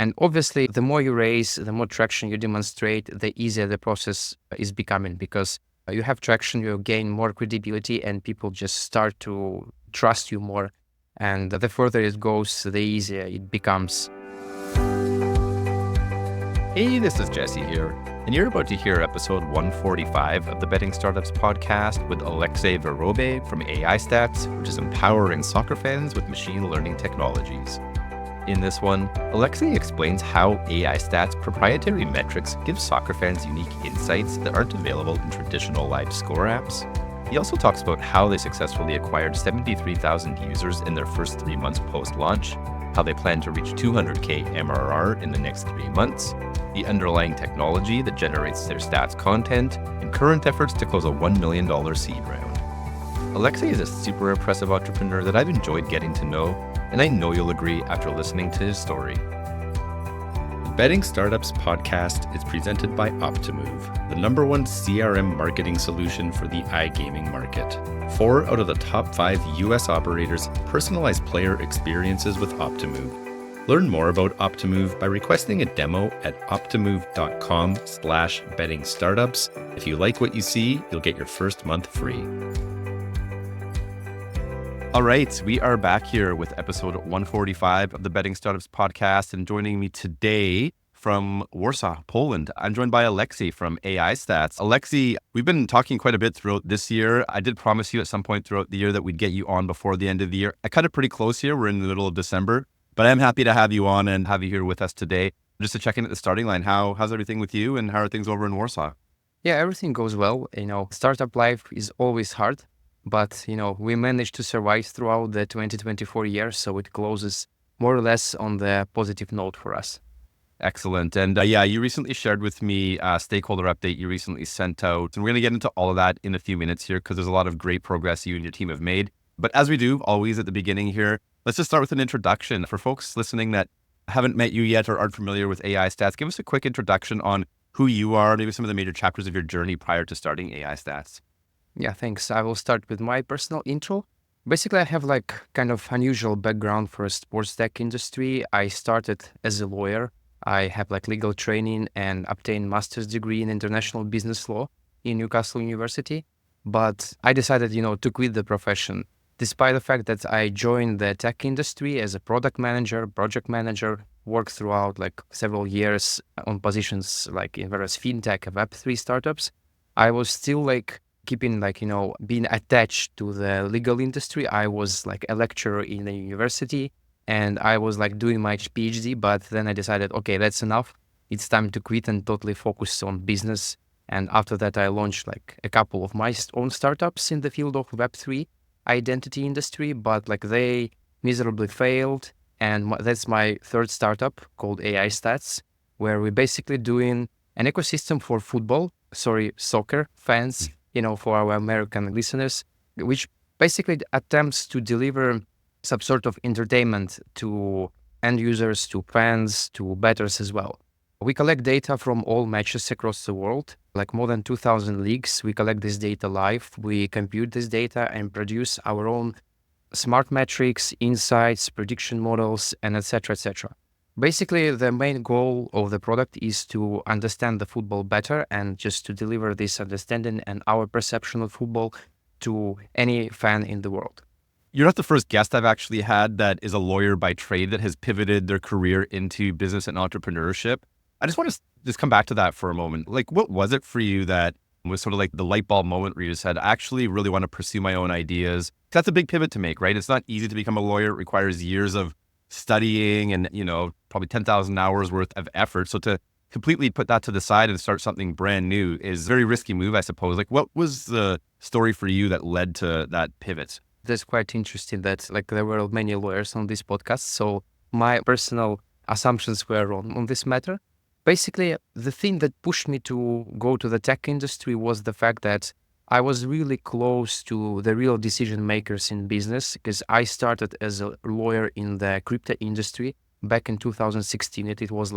And obviously, the more you raise, the more traction you demonstrate, the easier the process is becoming because you have traction, you gain more credibility, and people just start to trust you more. And the further it goes, the easier it becomes. Hey, this is Jesse here, and you're about to hear episode 145 of the Betting Startups podcast with Alexey Vorobey from AIstats, which is empowering soccer fans with machine learning technologies. In this one, Alexey explains how AIstats proprietary metrics give soccer fans unique insights that aren't available in traditional live score apps. He also talks about how they successfully acquired 73,000 users in their first 3 months post-launch, how they plan to reach 200K MRR in the next 3 months, the underlying technology that generates their stats content, and current efforts to close a $1 million seed round. Alexey is a super impressive entrepreneur that I've enjoyed getting to know, and I know you'll agree after listening to his story. The Betting Startups podcast is presented by Optimove, the #1 CRM marketing solution for the iGaming market. 4 out of the top 5 US operators personalize player experiences with Optimove. Learn more about Optimove by requesting a demo at optimove.com/bettingstartups. If you like what you see, you'll get your first month free. All right, we are back here with episode 145 of the Betting Startups podcast, and joining me today from Warsaw, Poland, I'm joined by Alexey from AIstats. Alexey, we've been talking quite a bit throughout this year. I did promise you at some point throughout the year that we'd get you on before the end of the year. I cut it pretty close here. We're in the middle of December, but I'm happy to have you on and have you here with us today. Just to check in at the starting line, how's everything with you and how are things over in Warsaw? Yeah, everything goes well. Startup life is always hard, but, we managed to survive throughout the 2024 year, so it closes more or less on the positive note for us. Excellent. And you recently shared with me a stakeholder update you recently sent out. And we're going to get into all of that in a few minutes here because there's a lot of great progress you and your team have made. But as we do always at the beginning here, let's just start with an introduction. For folks listening that haven't met you yet or aren't familiar with AIstats, give us a quick introduction on who you are, maybe some of the major chapters of your journey prior to starting AIstats. Yeah, thanks. I will start with my personal intro. Basically, I have kind of unusual background for a sports tech industry. I started as a lawyer. I have legal training and obtained master's degree in international business law in Newcastle University. But I decided, to quit the profession. Despite the fact that I joined the tech industry as a product manager, project manager, worked throughout several years on positions in various fintech and Web3 startups, I was still keeping being attached to the legal industry. I was a lecturer in the university and I was doing my PhD, but then I decided, okay, that's enough. It's time to quit and totally focus on business. And after that, I launched a couple of my own startups in the field of Web3 identity industry, but they miserably failed. And that's my third startup called AIstats, where we're basically doing an ecosystem for soccer fans, for our American listeners, which basically attempts to deliver some sort of entertainment to end users, to fans, to bettors as well. We collect data from all matches across the world, more than 2,000 leagues. We collect this data live, we compute this data and produce our own smart metrics, insights, prediction models, and etc., etc. Basically, the main goal of the product is to understand the football better and just to deliver this understanding and our perception of football to any fan in the world. You're not the first guest I've actually had that is a lawyer by trade that has pivoted their career into business and entrepreneurship. I just want to just come back to that for a moment. What was it for you that was sort of the light bulb moment where you said, I actually really want to pursue my own ideas? That's a big pivot to make, right? It's not easy to become a lawyer. It requires years of studying and, probably 10,000 hours worth of effort. So to completely put that to the side and start something brand new is a very risky move, I suppose. What was the story for you that led to that pivot? That's quite interesting that there were many lawyers on this podcast. So my personal assumptions were on this matter. Basically, the thing that pushed me to go to the tech industry was the fact that I was really close to the real decision makers in business because I started as a lawyer in the crypto industry back in 2016. It was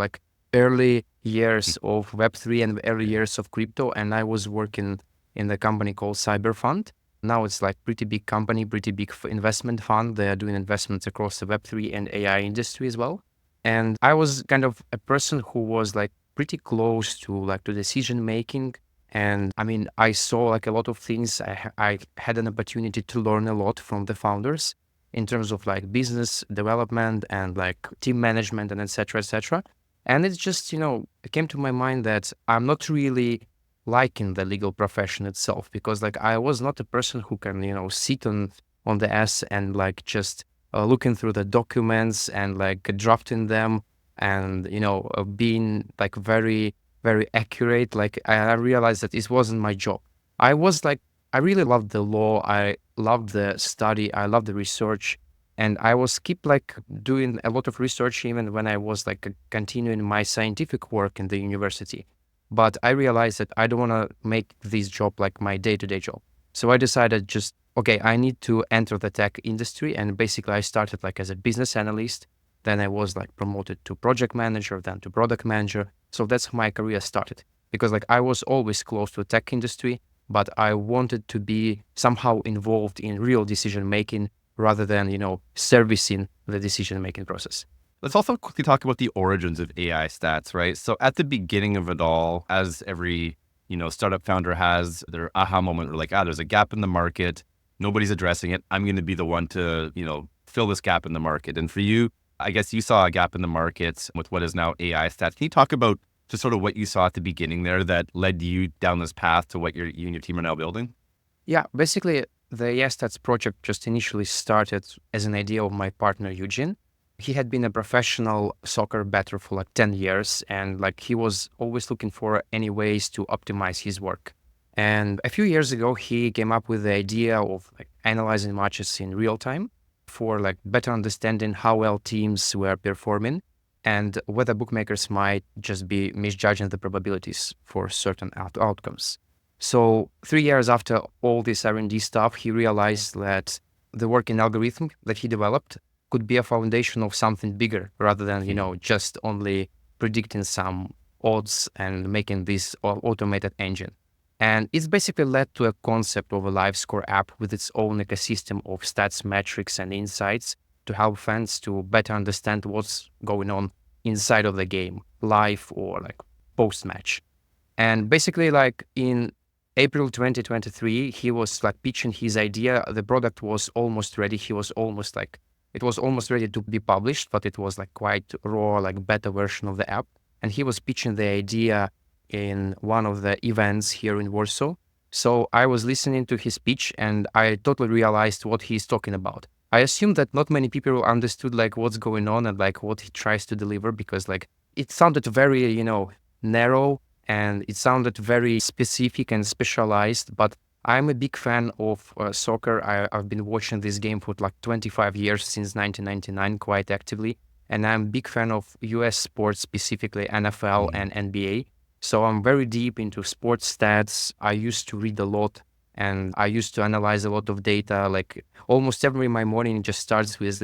early years of Web3 and early years of crypto. And I was working in the company called Cyberfund. Now it's pretty big company, pretty big investment fund. They are doing investments across the Web3 and AI industry as well. And I was kind of a person who was like pretty close to like to decision making. And I mean, I saw like a lot of things. I had an opportunity to learn a lot from the founders in terms of like business development and like team management and et cetera, et cetera. And it's just, it came to my mind that I'm not really liking the legal profession itself, because like I was not a person who can, sit on the ass and like just looking through the documents and like drafting them and, being like very, very accurate. Like I realized that it wasn't my job. I was like, I really loved the law. I loved the study. I loved the research. And I was keep like doing a lot of research even when I was like continuing my scientific work in the university. But I realized that I don't want to make this job like my day-to-day job. So I decided just, okay, I need to enter the tech industry. And basically I started like as a business analyst. Then I was like promoted to project manager, then to product manager. So that's how my career started, because like I was always close to the tech industry, but I wanted to be somehow involved in real decision making rather than, servicing the decision making process. Let's also quickly talk about the origins of AI stats, right? So at the beginning of it all, as every, startup founder has their aha moment, where like, there's a gap in the market. Nobody's addressing it. I'm going to be the one to, fill this gap in the market. And for you, I guess you saw a gap in the market with what is now AI stats. Can you talk about just sort of what you saw at the beginning there that led you down this path to what you and your team are now building? Yeah, basically the AIstats project just initially started as an idea of my partner, Eugene. He had been a professional soccer bettor for like 10 years, and like he was always looking for any ways to optimize his work. And a few years ago, he came up with the idea of like analyzing matches in real time for like better understanding how well teams were performing and whether bookmakers might just be misjudging the probabilities for certain outcomes. So 3 years after all this R&D stuff, he realized that the working algorithm that he developed could be a foundation of something bigger rather than, just only predicting some odds and making this automated engine. And it's basically led to a concept of a live score app with its own ecosystem of stats, metrics, and insights to help fans to better understand what's going on inside of the game, live or like post-match. And basically, like in April 2023, he was like pitching his idea. The product was almost ready. It was almost ready to be published, but it was like quite raw, like beta version of the app. And he was pitching the idea in one of the events here in Warsaw. So I was listening to his pitch and I totally realized what he's talking about. I assume that not many people understood like what's going on and like what he tries to deliver, because like it sounded very, narrow, and it sounded very specific and specialized. But I'm a big fan of soccer. I've been watching this game for like 25 years, since 1999, quite actively. And I'm a big fan of US sports, specifically NFL and NBA. So I'm very deep into sports stats. I used to read a lot and I used to analyze a lot of data. Like almost every my morning just starts with,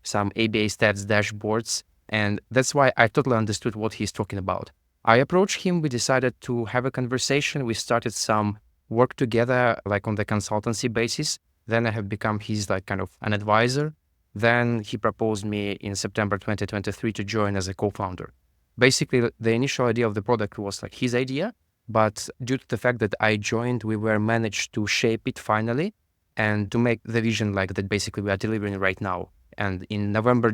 some ABA stats dashboards. And that's why I totally understood what he's talking about. I approached him. We decided to have a conversation. We started some work together, like on the consultancy basis. Then I have become his like kind of an advisor. Then he proposed me in September 2023 to join as a co-founder. Basically, the initial idea of the product was like his idea, but due to the fact that I joined, we were managed to shape it finally and to make the vision like that basically we are delivering right now. And in November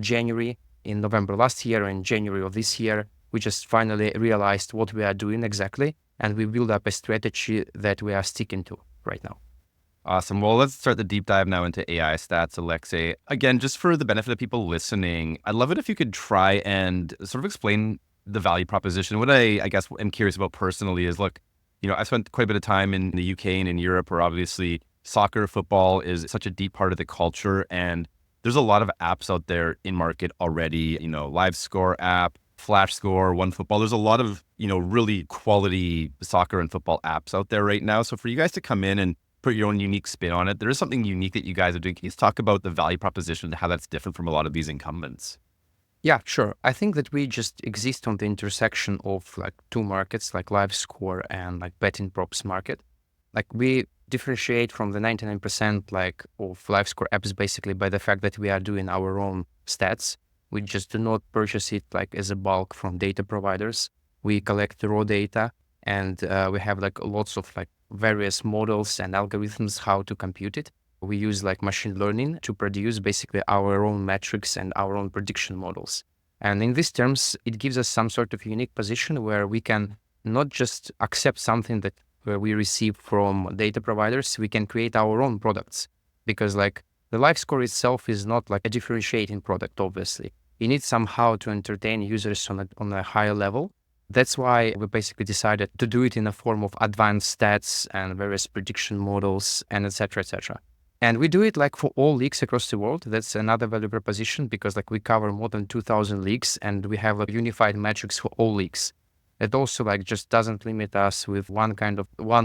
last year and January of this year, we just finally realized what we are doing exactly, and we build up a strategy that we are sticking to right now. Awesome. Well, let's start the deep dive now into AI stats, Alexey. Again, just for the benefit of people listening, I'd love it if you could try and sort of explain the value proposition. What I guess I'm curious about personally is, look, I spent quite a bit of time in the UK and in Europe, where obviously soccer, football is such a deep part of the culture. And there's a lot of apps out there in market already, live score app, flash score, one football. There's a lot of, really quality soccer and football apps out there right now. So for you guys to come in and put your own unique spin on it, there is something unique that you guys are doing. Can you just talk about the value proposition and how that's different from a lot of these incumbents? Yeah, sure. I think that we just exist on the intersection of like two markets, like live score and like betting props market. Like we differentiate from the 99% like of live score apps basically by the fact that we are doing our own stats. We just do not purchase it like as a bulk from data providers. We collect raw data, and we have like lots of like various models and algorithms how to compute it. We use like machine learning to produce basically our own metrics and our own prediction models. And in these terms, it gives us some sort of unique position where we can not just accept something that where we receive from data providers, we can create our own products. Because like the live score itself is not like a differentiating product, obviously. You need somehow to entertain users on a higher level. That's why we basically decided to do it in a form of advanced stats and various prediction models and et cetera, et cetera. And we do it like for all leagues across the world. That's another value proposition because like we cover more than 2,000 leagues and we have like unified metrics for all leagues. It also like just doesn't limit us with one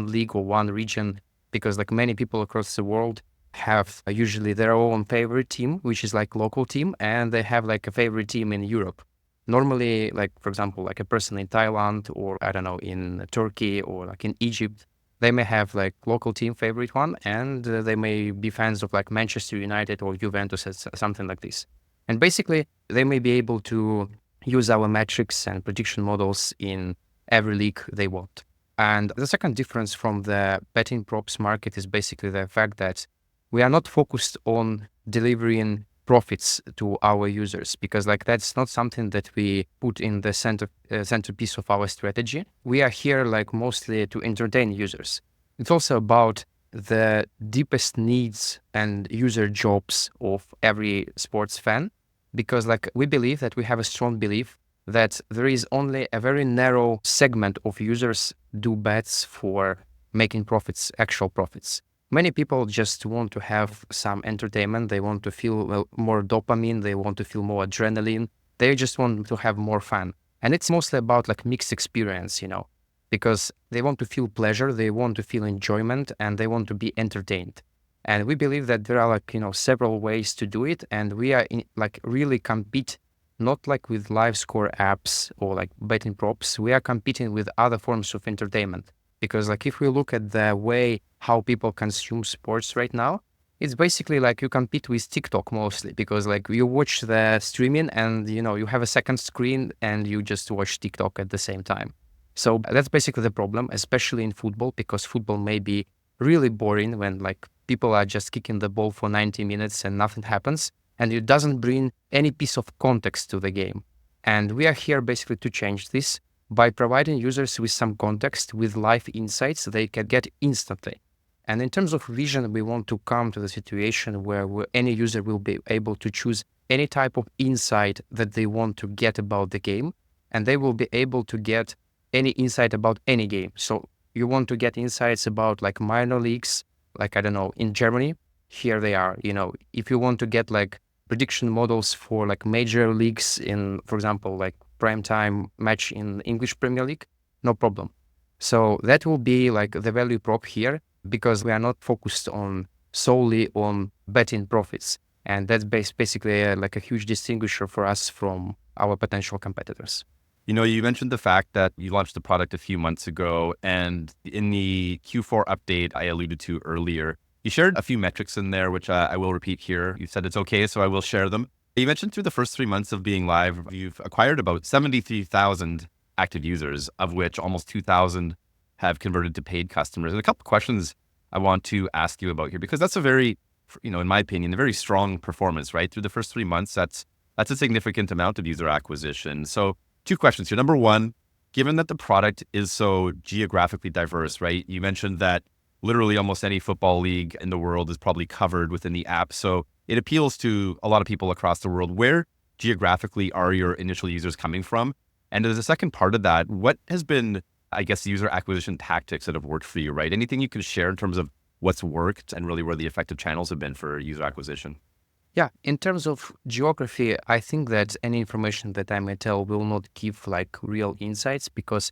league or one region because like many people across the world have usually their own favorite team, which is like local team, and they have like a favorite team in Europe. Normally, like for example, like a person in Thailand or I don't know, in Turkey or like in Egypt, they may have like local team favorite one, and they may be fans of like Manchester United or Juventus, something like this. And basically, they may be able to use our metrics and prediction models in every league they want. And the second difference from the betting props market is basically the fact that we are not focused on delivering profits to our users because like that's not something that we put in the centerpiece of our strategy. We are here like mostly to entertain users. It's also about the deepest needs and user jobs of every sports fan because like we believe that we have a strong belief that there is only a very narrow segment of users do bets for making profits, actual profits. Many people just want to have some entertainment. They want to feel more dopamine. They want to feel more adrenaline. They just want to have more fun. And it's mostly about like mixed experience, because they want to feel pleasure, they want to feel enjoyment, and they want to be entertained. And we believe that there are like, several ways to do it. And we are really compete, not like with live score apps or like betting props. We are competing with other forms of entertainment. Because like if we look at the way how people consume sports right now, it's basically like you compete with TikTok mostly because like you watch the streaming and you have a second screen and you just watch TikTok at the same time. So that's basically the problem, especially in football, because football may be really boring when like people are just kicking the ball for 90 minutes and nothing happens and it doesn't bring any piece of context to the game. And we are here basically to change this by providing users with some context, with live insights they can get instantly. And in terms of vision, we want to come to the situation where any user will be able to choose any type of insight that they want to get about the game, and they will be able to get any insight about any game. So you want to get insights about like minor leagues, like, I don't know, in Germany, here they are. If you want to get like prediction models for like major leagues in, for example, like prime time match in English Premier League, no problem. So that will be like the value prop here because we are not focused solely on betting profits. And that's basically like a huge distinguisher for us from our potential competitors. You mentioned the fact that you launched the product a few months ago, and in the Q4 update I alluded to earlier, you shared a few metrics in there, which I will repeat here. You said it's okay, so I will share them. You mentioned through the first 3 months of being live, you've acquired about 73,000 active users, of which almost 2,000 have converted to paid customers. And a couple of questions I want to ask you about here, because that's a very, in my opinion, a very strong performance, right? Through the first 3 months, that's a significant amount of user acquisition. So 2 questions here. Number one, given that the product is so geographically diverse, right? You mentioned that literally almost any football league in the world is probably covered within the app. So it appeals to a lot of people across the world. Where geographically are your initial users coming from? And as a second part of that, what has been, I guess, user acquisition tactics that have worked for you, right? Anything you can share in terms of what's worked and really where the effective channels have been for user acquisition? Yeah, in terms of geography, I think that any information that I may tell will not give like real insights because,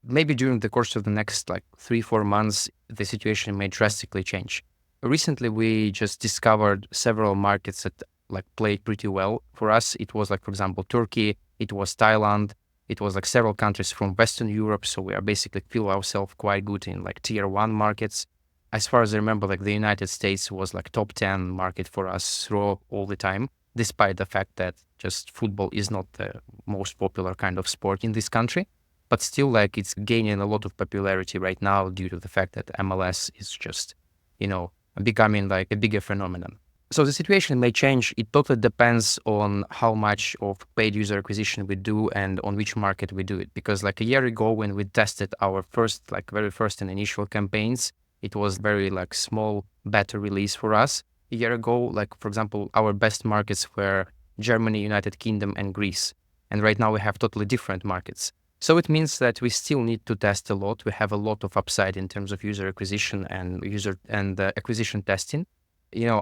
maybe during the course of the next like 3-4 months, the situation may drastically change. Recently, we just discovered several markets that like played pretty well for us. It was like, for example, Turkey, it was Thailand, it was like several countries from Western Europe. So we are basically feel ourselves quite good in like tier 1 markets. As far as I remember, like the United States was like top 10 market for us through all the time. despite the fact that just football is not the most popular kind of sport in this country. But still, like, it's gaining a lot of popularity right now due to the fact that MLS is just, becoming like a bigger phenomenon. So the situation may change. It totally depends on how much of paid user acquisition we do and on which market we do it. Because like a year ago when we tested our very first and initial campaigns, it was very like small beta release for us. A year ago, like for example, our best markets were Germany, United Kingdom, and Greece. And right now we have totally different markets. So it means that we still need to test a lot. We have a lot of upside in terms of user acquisition and acquisition testing.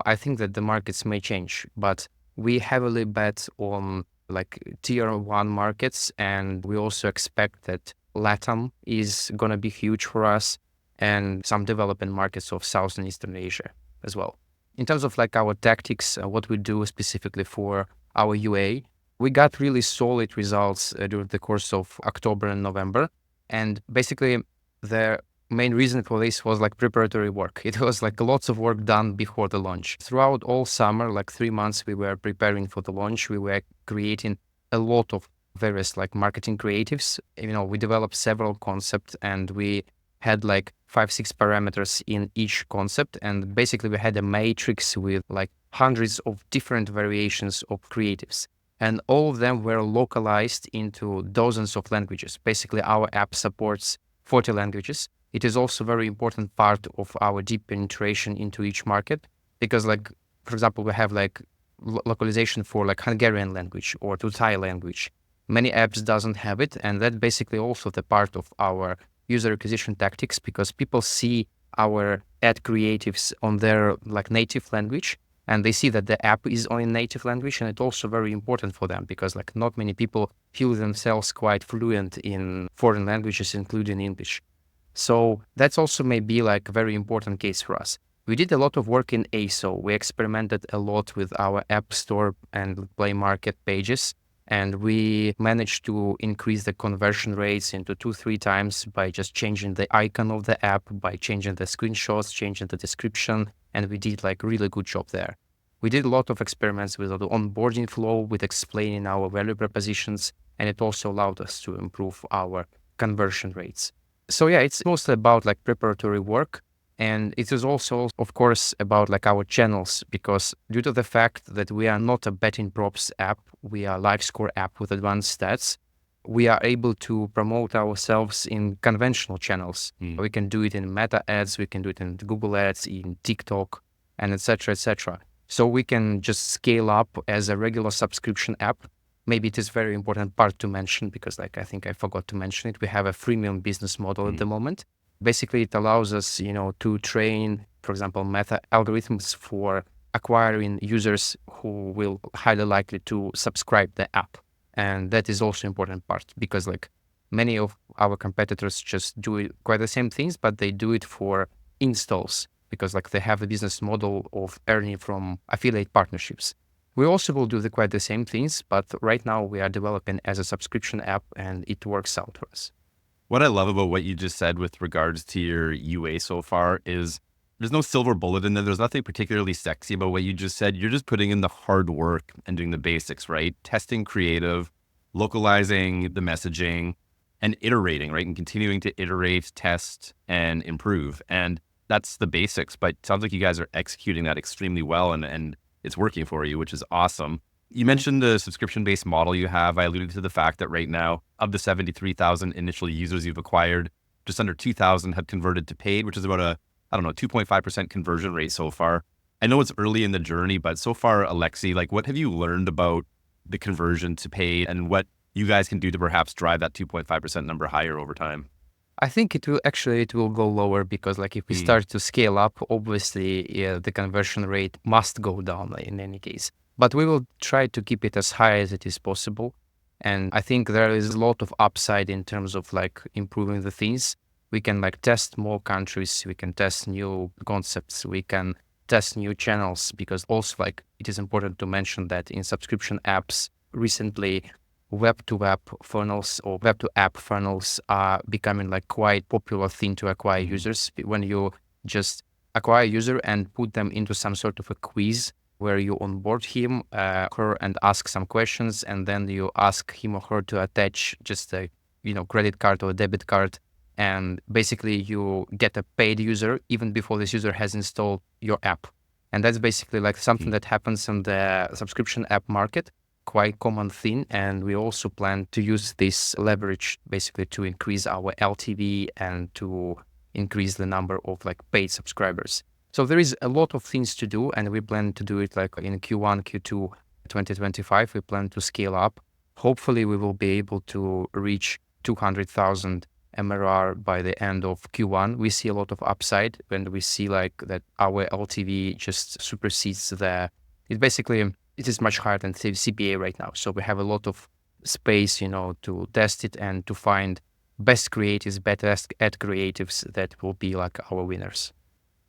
I think that the markets may change, but we heavily bet on like tier one markets, and we also expect that LATAM is gonna be huge for us, and some developing markets of South and Eastern Asia as well. In terms of like our tactics, what we do specifically for our UA, we got really solid results during the course of October and November, and basically the main reason for this was like preparatory work. It was like lots of work done before the launch. Throughout all summer, like 3 months, we were preparing for the launch. We were creating a lot of various like marketing creatives. We developed several concepts, and we had like 5-6 parameters in each concept. And basically we had a matrix with like hundreds of different variations of creatives. And all of them were localized into dozens of languages. Basically, our app supports 40 languages. It is also a very important part of our deep penetration into each market because, like, for example, we have like localization for like Hungarian language or to Thai language. Many apps doesn't have it, and that's basically also the part of our user acquisition tactics because people see our ad creatives on their like native language, and they see that the app is on a native language, and it's also very important for them because like not many people feel themselves quite fluent in foreign languages, including English. So that's also maybe like a very important case for us. We did a lot of work in ASO. We experimented a lot with our App Store and Play Market pages, and we managed to increase the conversion rates into 2-3 times by just changing the icon of the app, by changing the screenshots, changing the description, and we did like really good job there. We did a lot of experiments with the onboarding flow, with explaining our value propositions, and it also allowed us to improve our conversion rates. So yeah, it's mostly about like preparatory work. And it is also, of course, about like our channels, because due to the fact that we are not a betting props app, we are a live score app with advanced stats, we are able to promote ourselves in conventional channels. We can do it in Meta ads, we can do it in Google ads, in TikTok, and etc., etc. So we can just scale up as a regular subscription app. Maybe it is a very important part to mention because like I think I forgot to mention it. We have a freemium business model at the moment. Basically, it allows us, to train, for example, Meta algorithms for acquiring users who will highly likely to subscribe the app. And that is also important part because like many of our competitors just do it quite the same things, but they do it for installs because like they have a business model of earning from affiliate partnerships. We also will do quite the same things, but right now we are developing as a subscription app and it works out for us. What I love about what you just said with regards to your UA so far is there's no silver bullet in there. There's nothing particularly sexy about what you just said. You're just putting in the hard work and doing the basics, right? Testing creative, localizing the messaging, and iterating, right? And continuing to iterate, test, and improve. And that's the basics, but it sounds like you guys are executing that extremely well and it's working for you, which is awesome. You mentioned the subscription-based model you have. I alluded to the fact that right now, of the 73,000 initial users you've acquired, just under 2,000 have converted to paid, which is about a 2.5% conversion rate so far. I know it's early in the journey, but so far, Alexey, like what have you learned about the conversion to paid and what you guys can do to perhaps drive that 2.5% number higher over time? I think it will go lower because like if we start to scale up, obviously the conversion rate must go down in any case. But we will try to keep it as high as it is possible. And I think there is a lot of upside in terms of like improving the things. We can like test more countries, we can test new concepts, we can test new channels because also like it is important to mention that in subscription apps recently web-to-web funnels or web-to-app funnels are becoming like quite popular thing to acquire users. When you just acquire a user and put them into some sort of a quiz where you onboard him, her, and ask some questions, and then you ask him or her to attach just a credit card or a debit card, and basically you get a paid user even before this user has installed your app. And that's basically like something that happens in the subscription app market, quite common thing. And we also plan to use this leverage basically to increase our LTV and to increase the number of like paid subscribers. So there is a lot of things to do, and we plan to do it like in Q1, Q2, 2025. We plan to scale up. Hopefully, we will be able to reach 200,000 MRR by the end of Q1. We see a lot of upside when we see like that our LTV just supersedes it is much higher than CPA right now. So we have a lot of space, to test it and to find best creatives, best ad creatives that will be like our winners.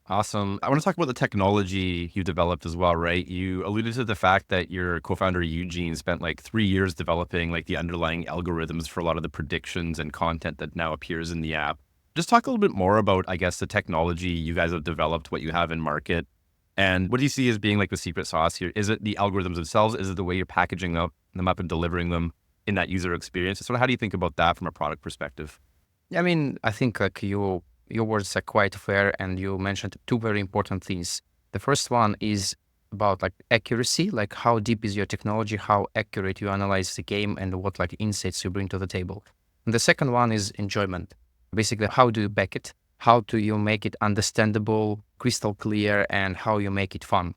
Awesome. I want to talk about the technology you developed as well, right? You alluded to the fact that your co-founder Eugene spent like 3 years developing like the underlying algorithms for a lot of the predictions and content that now appears in the app. Just talk a little bit more about, I guess, the technology you guys have developed, what you have in market, and what do you see as being like the secret sauce here? Is it the algorithms themselves? Is it the way you're packaging them up and delivering them in that user experience? So how do you think about that from a product perspective? Yeah, I mean, I think like your words are quite fair, and you mentioned two very important things. The first one is about like accuracy, like how deep is your technology, how accurate you analyze the game, and what like insights you bring to the table. And the second one is enjoyment. Basically, how do you back it? How do you make it understandable, crystal clear, and how you make it fun?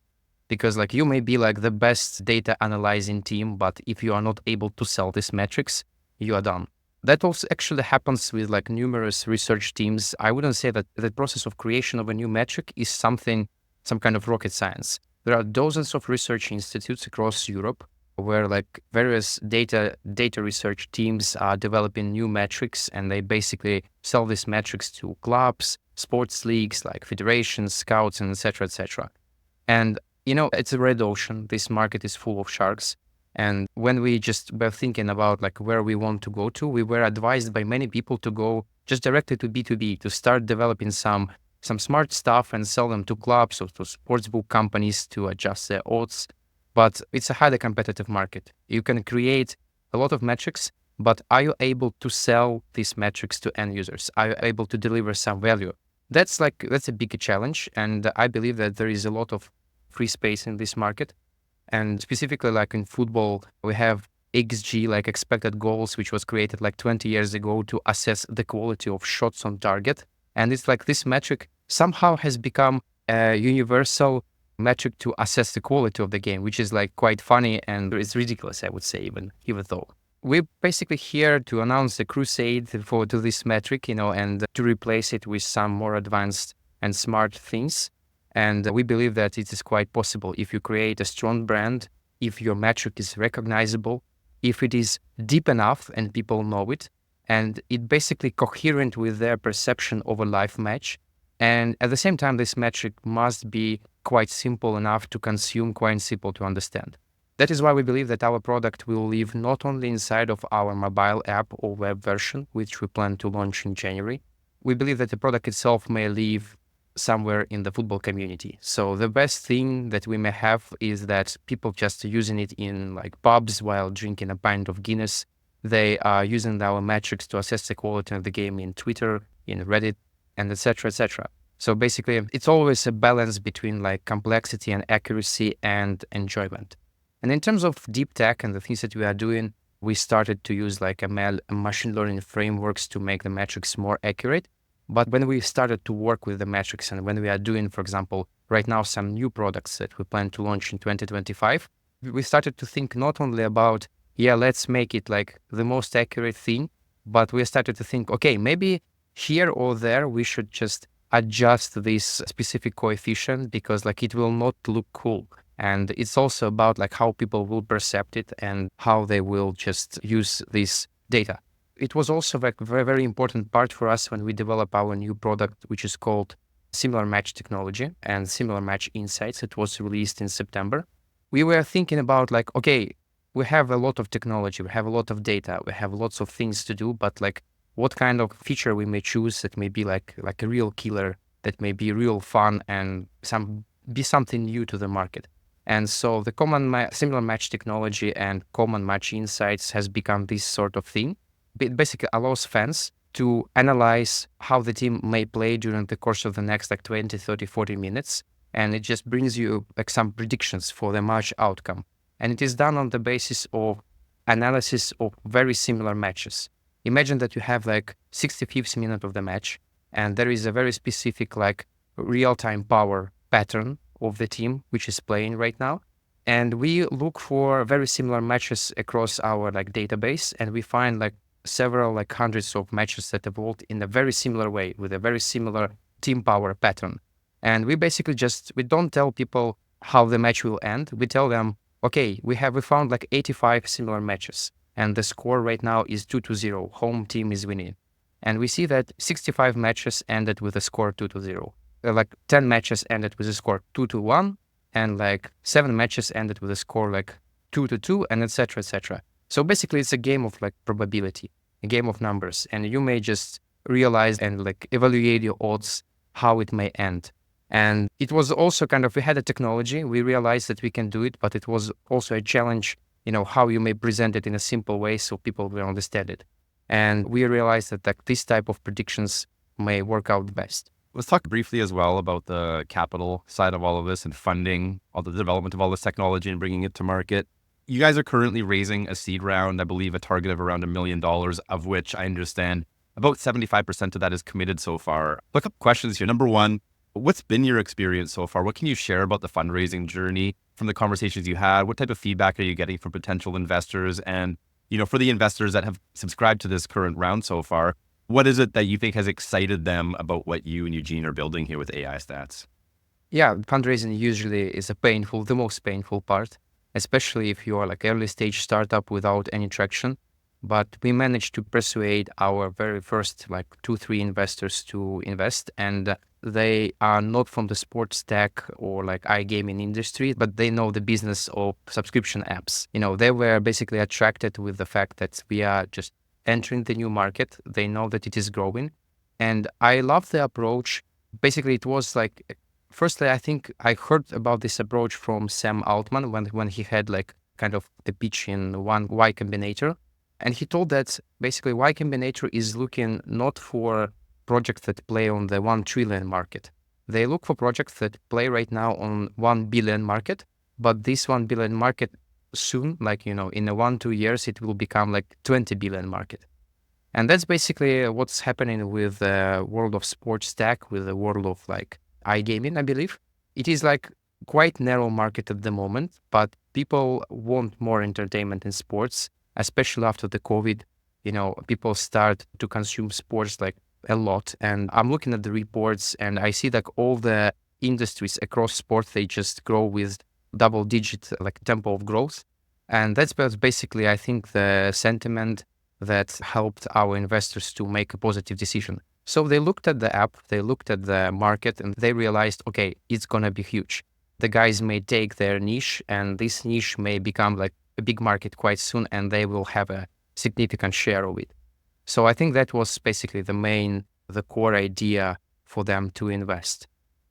Because like you may be like the best data analyzing team, but if you are not able to sell these metrics, you are done. That also actually happens with like numerous research teams. I wouldn't say that the process of creation of a new metric is some kind of rocket science. There are dozens of research institutes across Europe where like various data research teams are developing new metrics, and they basically sell these metrics to clubs, sports leagues, like federations, scouts, and etc., etc. And it's a red ocean. This market is full of sharks. And when we just were thinking about like where we want to go to, we were advised by many people to go just directly to B2B, to start developing some smart stuff and sell them to clubs or to sportsbook companies to adjust their odds. But it's a highly competitive market. You can create a lot of metrics, but are you able to sell these metrics to end users? Are you able to deliver some value? That's a big challenge. And I believe that there is a lot of free space in this market. And specifically like in football, we have XG, like expected goals, which was created like 20 years ago to assess the quality of shots on target. And it's like this metric somehow has become a universal metric to assess the quality of the game, which is like quite funny, and it's ridiculous, I would say, even though. We're basically here to announce the crusade to this metric, and to replace it with some more advanced and smart things. And we believe that it is quite possible if you create a strong brand, if your metric is recognizable, if it is deep enough and people know it, and it basically coherent with their perception of a live match. And at the same time, this metric must be quite simple enough to consume, quite simple to understand. That is why we believe that our product will live not only inside of our mobile app or web version, which we plan to launch in January. We believe that the product itself may live somewhere in the football community. So the best thing that we may have is that people just using it in like pubs while drinking a pint of Guinness. They are using our metrics to assess the quality of the game in Twitter, in Reddit, and etc., etc. So basically, it's always a balance between like complexity and accuracy and enjoyment. And in terms of deep tech and the things that we are doing, we started to use like machine learning frameworks to make the metrics more accurate. But when we started to work with the metrics, and when we are doing, for example, right now some new products that we plan to launch in 2025, we started to think not only about, let's make it like the most accurate thing, but we started to think, okay, maybe here or there we should just adjust this specific coefficient because like it will not look cool. And it's also about like how people will perceive it and how they will just use this data. It was also like a very, very important part for us when we develop our new product, which is called Similar Match Technology and Similar Match Insights. It was released in September. We were thinking about like, okay, we have a lot of technology, we have a lot of data, we have lots of things to do, but like what kind of feature we may choose that may be like a real killer, that may be real fun and be something new to the market. And so the similar match technology and common match insights has become this sort of thing. It basically allows fans to analyze how the team may play during the course of the next like 20, 30, 40 minutes. And it just brings you like some predictions for the match outcome. And it is done on the basis of analysis of very similar matches. Imagine that you have like 65th minute of the match, and there is a very specific like real-time power pattern of the team which is playing right now. And we look for very similar matches across our like database, and we find like several like hundreds of matches that evolved in a very similar way with a very similar team power pattern. And we basically we don't tell people how the match will end. We tell them, okay, we found like 85 similar matches, and the score right now is 2-0. Home team is winning. And we see that 65 matches ended with a score 2-0. Like 10 matches ended with a score 2-1, and like 7 matches ended with a score like 2-2, and etc. etc. So basically, it's a game of like probability, a game of numbers, and you may just realize and like evaluate your odds how it may end. And it was also we had a technology, we realized that we can do it, but it was also a challenge, how you may present it in a simple way so people will understand it. And we realized that like this type of predictions may work out best. Let's talk briefly as well about the capital side of all of this and funding all the development of all this technology and bringing it to market. You guys are currently raising a seed round, I believe a target of around $1 million, of which I understand about 75% of that is committed so far. Look up questions here. Number one, what's been your experience so far? What can you share about the fundraising journey from the conversations you had? What type of feedback are you getting from potential investors? And, for the investors that have subscribed to this current round so far, what is it that you think has excited them about what you and Eugene are building here with AIstats? Yeah, fundraising usually is the most painful part, especially if you are like early stage startup without any traction. But we managed to persuade our very first like 2-3 investors to invest, and they are not from the sports tech or like iGaming industry, but they know the business of subscription apps. They were basically attracted with the fact that we are just entering the new market. They know that it is growing. And I love the approach. Basically, it was like, firstly, I think I heard about this approach from Sam Altman when he had like kind of the pitch in one Y Combinator. And he told that basically Y Combinator is looking not for projects that play on the 1 trillion market. They look for projects that play right now on 1 billion market, but this 1 billion market soon, like, in 1-2 years, it will become like 20 billion market. And that's basically what's happening with the world of sports tech, with the world of like iGaming, I believe. It is like quite narrow market at the moment, but people want more entertainment in sports, especially after the COVID. People start to consume sports like a lot. And I'm looking at the reports and I see like all the industries across sports, they just grow with double-digit like tempo of growth. And that's basically, I think, the sentiment that helped our investors to make a positive decision. So they looked at the app, they looked at the market, and they realized, okay, it's going to be huge. The guys may take their niche, and this niche may become like a big market quite soon, and they will have a significant share of it. So I think that was basically the core idea for them to invest.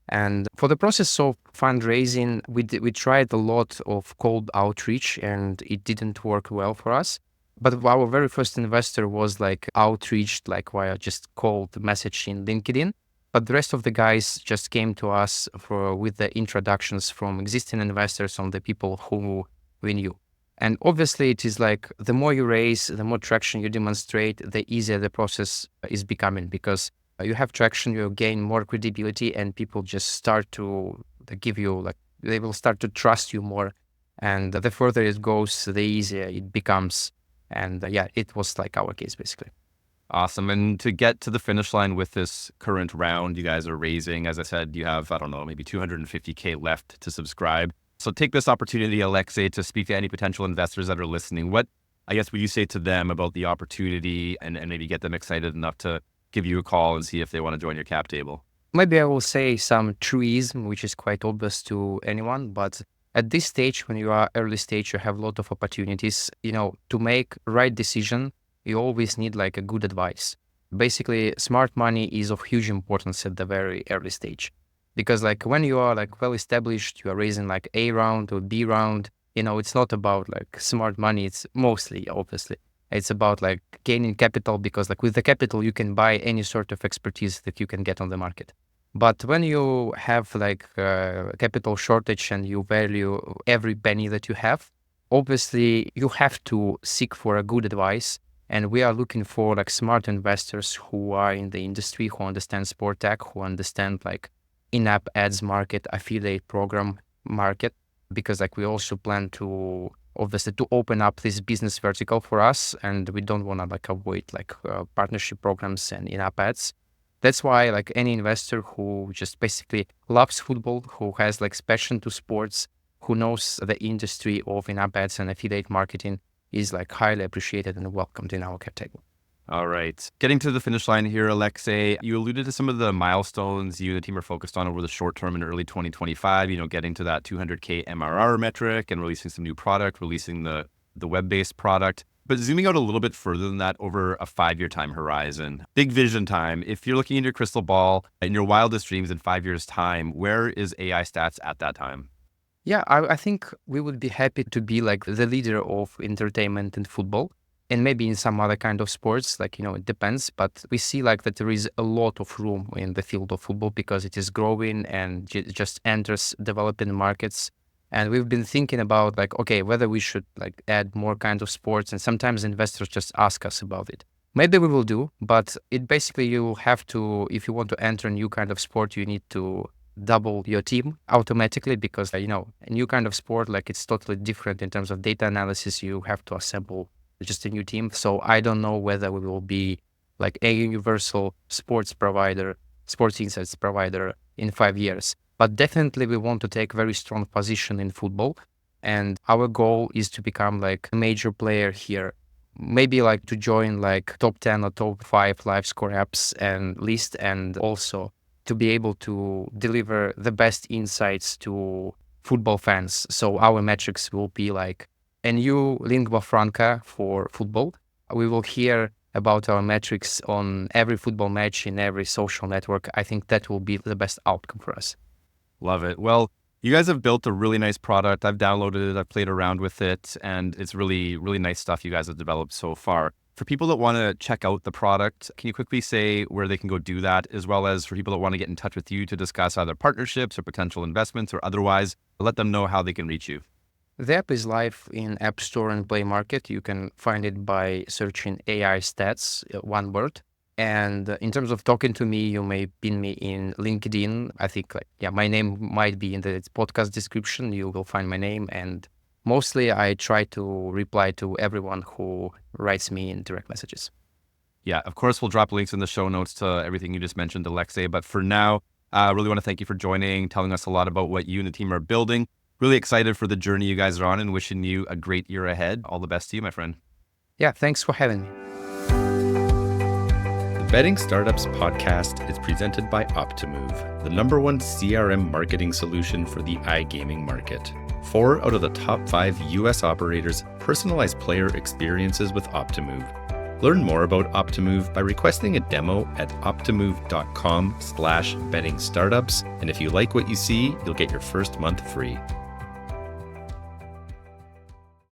And for the process of fundraising, we tried a lot of cold outreach, and it didn't work well for us. But our very first investor was like outreach, like via just cold message in LinkedIn. But the rest of the guys just came to us with the introductions from existing investors on the people who we knew. And obviously, it is like the more you raise, the more traction you demonstrate, the easier the process is becoming, because you have traction, you gain more credibility, and people just start to give you like, they will start to trust you more. And the further it goes, the easier it becomes. And it was like our case, basically. Awesome. And to get to the finish line with this current round, you guys are raising, as I said, you have, I don't know, maybe 250K left to subscribe. So take this opportunity, Alexey, to speak to any potential investors that are listening. What, I guess, would you say to them about the opportunity and maybe get them excited enough to give you a call and see if they want to join your cap table? Maybe I will say some truism, which is quite obvious to anyone, but at this stage, when you are early stage, you have a lot of opportunities. To make right decision, you always need like a good advice. Basically, smart money is of huge importance at the very early stage. Because like when you are like well established, you are raising like A round or B round, it's not about like smart money. It's mostly, obviously, it's about like gaining capital, because like with the capital, you can buy any sort of expertise that you can get on the market. But when you have like capital shortage and you value every penny that you have, obviously you have to seek for a good advice. And we are looking for like smart investors who are in the industry, who understand sport tech, who understand like in-app ads market, affiliate program market, because like we also plan to obviously to open up this business vertical for us, and we don't want to like avoid like partnership programs and in-app ads. That's why like any investor who just basically loves football, who has like passion to sports, who knows the industry of in-app ads and affiliate marketing is like highly appreciated and welcomed in our cap table. All right. Getting to the finish line here, Alexey, you alluded to some of the milestones you and the team are focused on over the short term in early 2025, getting to that 200K MRR metric and releasing some new product, releasing the web-based product. But zooming out a little bit further than that over a 5-year time horizon, big vision time. If you're looking in your crystal ball in your wildest dreams in 5 years' time, where is AIstats at that time? Yeah, I think we would be happy to be like the leader of entertainment in football, and maybe in some other kind of sports, like, it depends. But we see like that there is a lot of room in the field of football because it is growing and just enters developing markets. And we've been thinking about like, okay, whether we should like add more kinds of sports. And sometimes investors just ask us about it. Maybe we will do, but it basically you have to, if you want to enter a new kind of sport, you need to double your team automatically, because a new kind of sport, like it's totally different in terms of data analysis. You have to assemble just a new team. So I don't know whether we will be like a universal sports insights provider in 5 years, but definitely we want to take very strong position in football. And our goal is to become like a major player here, maybe like to join like top 10 or top 5 live score apps and list, and also to be able to deliver the best insights to football fans. So our metrics will be like a new lingua franca for football. We will hear about our metrics on every football match in every social network. I think that will be the best outcome for us. Love it. Well, you guys have built a really nice product. I've downloaded it, I've played around with it, and it's really, really nice stuff you guys have developed so far. For people that want to check out the product, can you quickly say where they can go do that, as well as for people that want to get in touch with you to discuss either partnerships or potential investments or otherwise, let them know how they can reach you? The app is live in App Store and Play Market. You can find it by searching AIstats, one word. And in terms of talking to me, you may pin me in LinkedIn. I think my name might be in the podcast description. You will find my name, and mostly I try to reply to everyone who writes me in direct messages. Yeah, of course, we'll drop links in the show notes to everything you just mentioned, Alexey. But for now, I really want to thank you for joining, telling us a lot about what you and the team are building. Really excited for the journey you guys are on and wishing you a great year ahead. All the best to you, my friend. Yeah, thanks for having me. The Betting Startups podcast is presented by Optimove, the #1 CRM marketing solution for the iGaming market. 4 out of the top 5 US operators personalize player experiences with Optimove. Learn more about Optimove by requesting a demo at optimove.com/bettingstartups. And if you like what you see, you'll get your first month free.